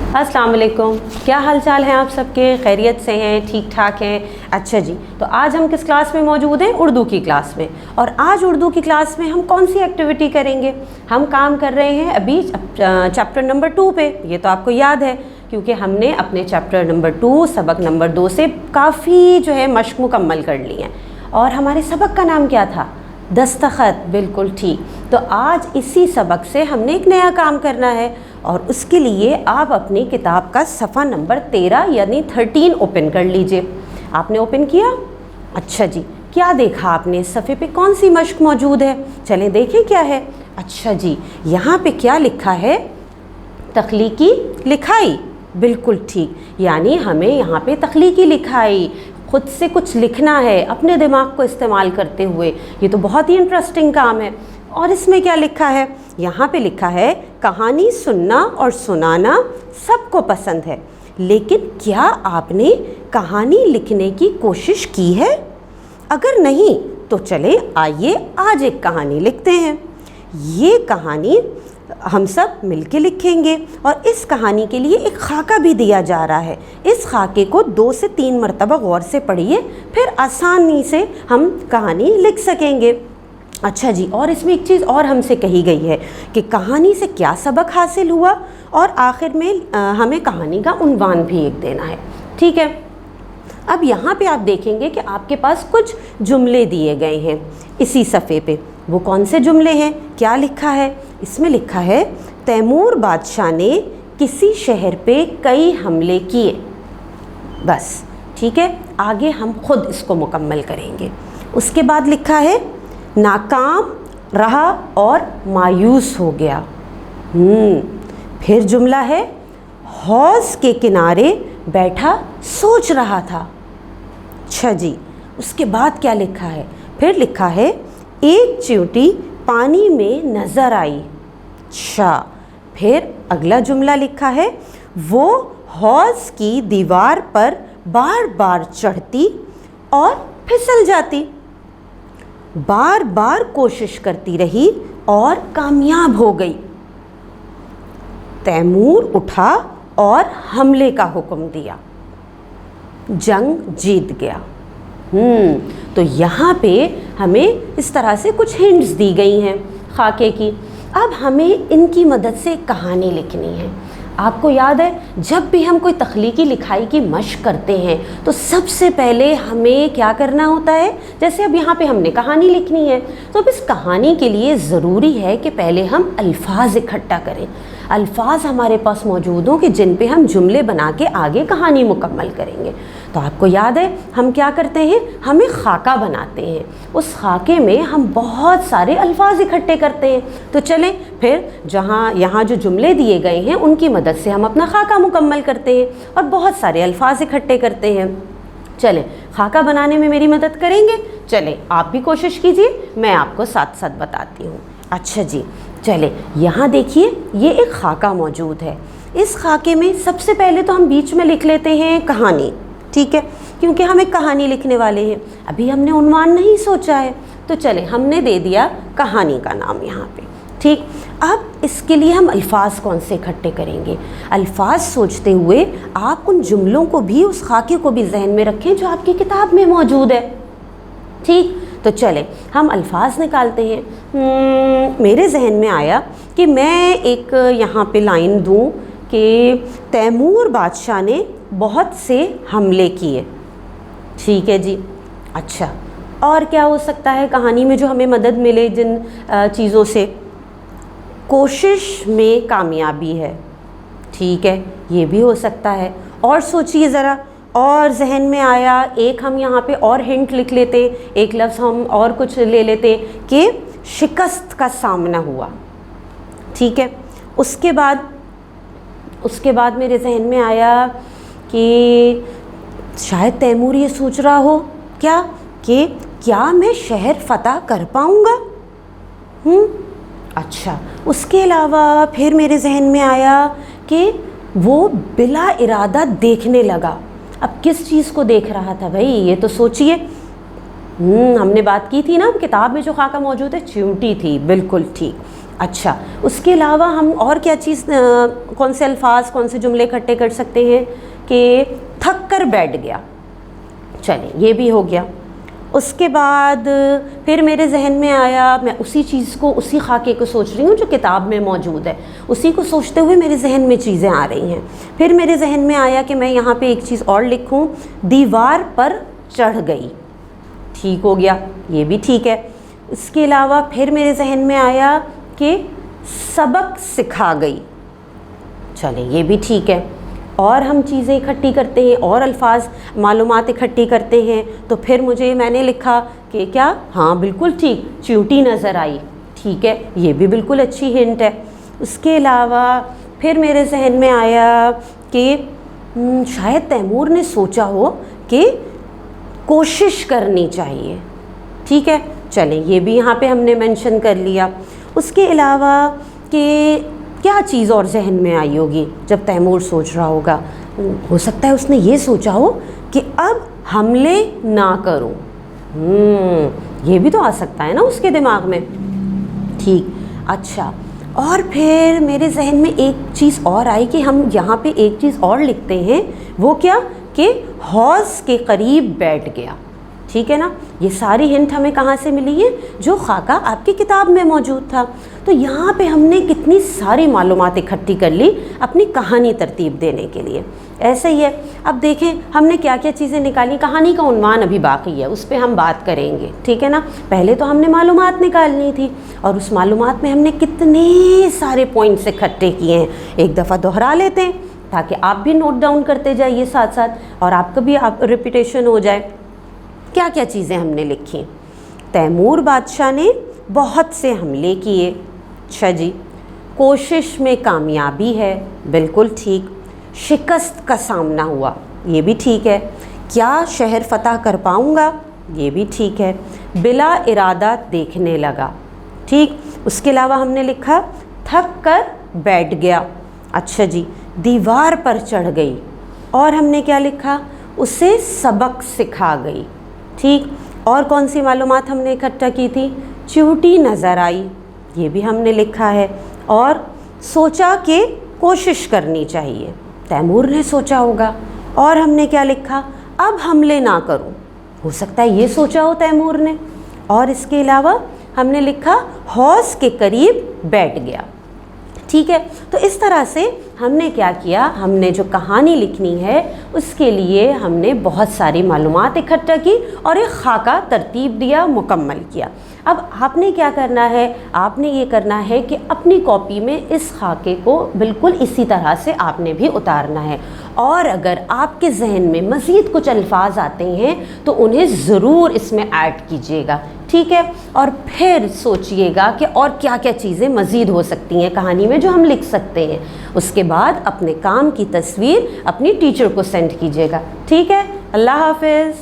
अस्सलाम वालेकुम, क्या हाल चाल हैं आप सबके? खैरियत से हैं, ठीक ठाक हैं? अच्छा जी, तो आज हम किस क्लास में मौजूद हैं? उर्दू की क्लास में। और आज उर्दू की क्लास में हम कौन सी एक्टिविटी करेंगे? हम काम कर रहे हैं अभी चैप्टर नंबर 2 पे। ये तो आपको याद है क्योंकि हमने अपने चैप्टर नंबर 2 सबक नंबर 2 से काफ़ी जो है मश्क मुकम्मल कर ली है। और हमारे सबक का नाम क्या था? दस्तखत। बिल्कुल ठीक। तो आज इसी सबक से हमने एक नया काम करना है और उसके लिए आप अपनी किताब का सफ़ा नंबर 13 यानी 13 ओपन कर लीजिए। आपने ओपन किया? अच्छा जी, क्या देखा आपने? इस सफ़े पे कौन सी मश्क मौजूद है? चलें देखें क्या है। अच्छा जी, यहाँ पे क्या लिखा है? तख्लीकी लिखाई। बिल्कुल ठीक, यानी हमें यहाँ पे तख्लीकी लिखाई, खुद से कुछ लिखना है अपने दिमाग को इस्तेमाल करते हुए। ये तो बहुत ही इंटरेस्टिंग काम है। और इसमें क्या लिखा है? यहाँ पे लिखा है कहानी सुनना और सुनाना सबको पसंद है, लेकिन क्या आपने कहानी लिखने की कोशिश की है? अगर नहीं तो चले आइए आज एक कहानी लिखते हैं। ये कहानी हम सब मिलके लिखेंगे और इस कहानी के लिए एक खाका भी दिया जा रहा है। इस खाके को 2 से 3 मरतबा गौर से पढ़िए, फिर आसानी से हम कहानी लिख सकेंगे। अच्छा जी, और इसमें एक चीज़ और हमसे कही गई है कि कहानी से क्या सबक हासिल हुआ और आखिर में हमें कहानी का उन्वान भी एक देना है। ठीक है, अब यहाँ पे आप देखेंगे कि आपके पास कुछ जुमले दिए गए हैं इसी सफ़े पे। वो कौन से जुमले हैं? क्या लिखा है? इसमें लिखा है तैमूर बादशाह ने किसी शहर पे कई हमले किए। बस ठीक है, आगे हम खुद इसको मुकम्मल करेंगे। उसके बाद लिखा है नाकाम रहा और मायूस हो गया। फिर जुमला है हौज के किनारे बैठा सोच रहा था। अच्छा जी, उसके बाद क्या लिखा है? फिर लिखा है एक चींटी पानी में नज़र आई। अच्छा, फिर अगला जुमला लिखा है वो हौज की दीवार पर बार बार चढ़ती और फिसल जाती, बार बार कोशिश करती रही और कामयाब हो गई। तैमूर उठा और हमले का हुक्म दिया, जंग जीत गया। तो यहाँ पे हमें इस तरह से कुछ हिंट्स दी गई हैं खाके की। अब हमें इनकी मदद से एक कहानी लिखनी है। आपको याद है जब भी हम कोई तख्लीकी लिखाई की मश्क करते हैं तो सबसे पहले हमें क्या करना होता है? जैसे अब यहाँ पे हमने कहानी लिखनी है तो अब इस कहानी के लिए ज़रूरी है कि पहले हम अल्फाज इकट्ठा करें। अल्फाज हमारे पास मौजूद हों कि जिन पे हम जुमले बना के आगे कहानी मुकम्मल करेंगे। तो आपको याद है हम क्या करते हैं? हम एक खाका बनाते हैं। उस खाके में हम बहुत सारे अल्फाज इकट्ठे करते हैं। तो चलें फिर यहाँ जो जुमले दिए गए हैं उनकी मदद से हम अपना खाका मुकम्मल करते हैं और बहुत सारे अल्फाज इकट्ठे करते हैं। चलें, खाका बनाने में मेरी मदद करेंगे? चलें आप भी कोशिश कीजिए, मैं आपको साथ साथ बताती हूँ। अच्छा जी, चलें यहाँ देखिए ये एक खाका मौजूद है। इस खाके में सबसे पहले तो हम बीच में लिख लेते हैं कहानी। ठीक है, क्योंकि हम एक कहानी लिखने वाले हैं, अभी हमने उन्वान नहीं सोचा है। तो चलें हमने दे दिया कहानी का नाम यहाँ पे। ठीक, अब इसके लिए हम अल्फाज कौन से इकट्ठे करेंगे? अल्फाज सोचते हुए आप उन जुमलों को भी, उस खाके को भी जहन में रखें जो आपकी किताब में मौजूद है। ठीक, तो चलें हम अल्फाज निकालते हैं। मेरे जहन में आया कि मैं एक यहाँ पे लाइन दूँ कि तैमूर बादशाह ने बहुत से हमले किए। ठीक है जी। अच्छा, और क्या हो सकता है कहानी में जो हमें मदद मिले जिन चीज़ों से? कोशिश में कामयाबी है। ठीक है, ये भी हो सकता है। और सोचिए ज़रा, और जहन में आया एक हम यहाँ पे और हिंट लिख लेते, एक लफ्ज़ हम और कुछ ले लेते कि शिकस्त का सामना हुआ। ठीक है, उसके बाद मेरे जहन में आया कि शायद तैमूर ये सोच रहा हो कि क्या मैं शहर फतह कर पाऊँगा। अच्छा, उसके अलावा फिर मेरे जहन में आया कि वो बिला इरादा देखने लगा। अब किस चीज़ को देख रहा था भाई? ये तो सोचिए। हमने बात की थी ना किताब में जो खाका मौजूद है, चींटी थी। बिल्कुल ठीक। अच्छा, उसके अलावा हम और क्या चीज़, कौन से अल्फाज, कौन से जुमले इकट्ठे कर सकते हैं कि थक कर बैठ गया, चलिए ये भी हो गया। उसके बाद फिर मेरे जहन में आया, मैं उसी चीज़ को, उसी खाके को सोच रही हूँ जो किताब में मौजूद है, उसी को सोचते हुए मेरे जहन में चीज़ें आ रही हैं। फिर मेरे जहन में आया कि मैं यहाँ पे एक चीज़ और लिखूँ, दीवार पर चढ़ गई, ठीक हो गया, ये भी ठीक है। इसके अलावा फिर मेरे जहन में आया कि सबक सिखा गई, चले ये भी ठीक है। और हम चीज़ें इकट्ठी करते हैं और अल्फाज मालूमात इकट्ठी करते हैं, तो फिर मैंने लिखा कि क्या, हाँ बिल्कुल ठीक, चींटी नज़र आई, ठीक है, ये भी बिल्कुल अच्छी हिंट है। उसके अलावा फिर मेरे जहन में आया कि शायद तैमूर ने सोचा हो कि कोशिश करनी चाहिए, ठीक है, चलें ये भी यहाँ पे हमने मेंशन कर लिया। उसके अलावा कि क्या चीज़ और जहन में आई होगी जब तैमूर सोच रहा होगा, हो सकता है उसने ये सोचा हो कि अब हमले ना करूं, ये भी तो आ सकता है ना उसके दिमाग में, ठीक। अच्छा, और फिर मेरे जहन में एक चीज़ और आई कि हम यहाँ पे एक चीज़ और लिखते हैं, वो क्या कि हौज़ के करीब बैठ गया, ठीक है ना। ये सारी हिंट हमें कहाँ से मिली है, जो खाका आपकी किताब में मौजूद था। तो यहाँ पे हमने कितनी सारी मालूमात इकट्ठी कर ली अपनी कहानी तरतीब देने के लिए। ऐसे ही है, अब देखें हमने क्या क्या चीज़ें निकाली, कहानी का उन्वान अभी बाकी है, उस पर हम बात करेंगे, ठीक है ना। पहले तो हमने मालूमात निकालनी थी और उस मालूमात में हमने कितने सारे पॉइंट्स इकट्ठे किए हैं, एक दफ़ा दोहरा लेते हैं ताकि आप भी नोट डाउन करते जाइए साथ साथ और आपका भी रिपीटेशन हो जाए। क्या क्या चीज़ें हमने लिखी, तैमूर बादशाह ने बहुत से हमले किए, अच्छा जी, कोशिश में कामयाबी है, बिल्कुल ठीक, शिकस्त का सामना हुआ, ये भी ठीक है, क्या शहर फतह कर पाऊँगा, ये भी ठीक है, बिला इरादा देखने लगा, ठीक। उसके अलावा हमने लिखा थक कर बैठ गया, अच्छा जी, दीवार पर चढ़ गई, और हमने क्या लिखा, उसे सबक सिखा गई, ठीक। और कौन सी मालूमात हमने इकट्ठा की थी, चींटी नज़र आई, ये भी हमने लिखा है, और सोचा कि कोशिश करनी चाहिए, तैमूर ने सोचा होगा। और हमने क्या लिखा, अब हमले ना करूं, हो सकता है ये सोचा हो तैमूर ने। और इसके अलावा हमने लिखा हौज़ के करीब बैठ गया, ठीक है। तो इस तरह से हमने क्या किया, हमने जो कहानी लिखनी है उसके लिए हमने बहुत सारी मालूमात इकट्ठा की और एक खाका तरतीब दिया, मुकम्मल किया। अब आपने क्या करना है, आपने ये करना है कि अपनी कॉपी में इस खाके को बिल्कुल इसी तरह से आपने भी उतारना है, और अगर आपके जहन में मज़ीद कुछ अल्फाज आते हैं तो उन्हें ज़रूर इसमें ऐड कीजिएगा, ठीक है। और फिर सोचिएगा कि और क्या क्या चीज़ें मज़ीद हो सकती हैं कहानी में जो हम लिख सकते हैं। उसके बाद अपने काम की तस्वीर अपनी टीचर को सेंड कीजिएगा, ठीक है। अल्लाह हाफ़िज़।